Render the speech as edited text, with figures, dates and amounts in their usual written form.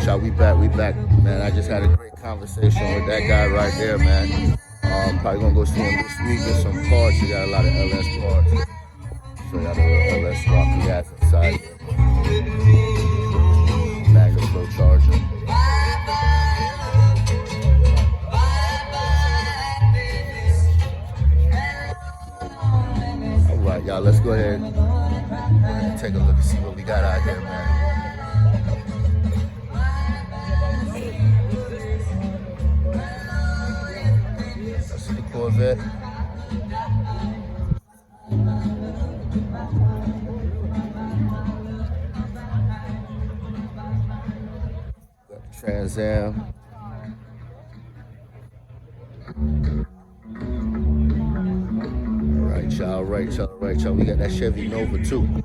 y'all. We back, man. I just had a great conversation with that guy right there, man. Probably gonna go see him this week. Get some parts. He got a lot of LS parts. So y'all the LS rock he has inside. Magnum Flow Charger. All right, y'all. Let's go ahead and take a look and see what we got out here, man. Corvette. Got the Trans Am. Right, y'all. We got that Chevy Nova too.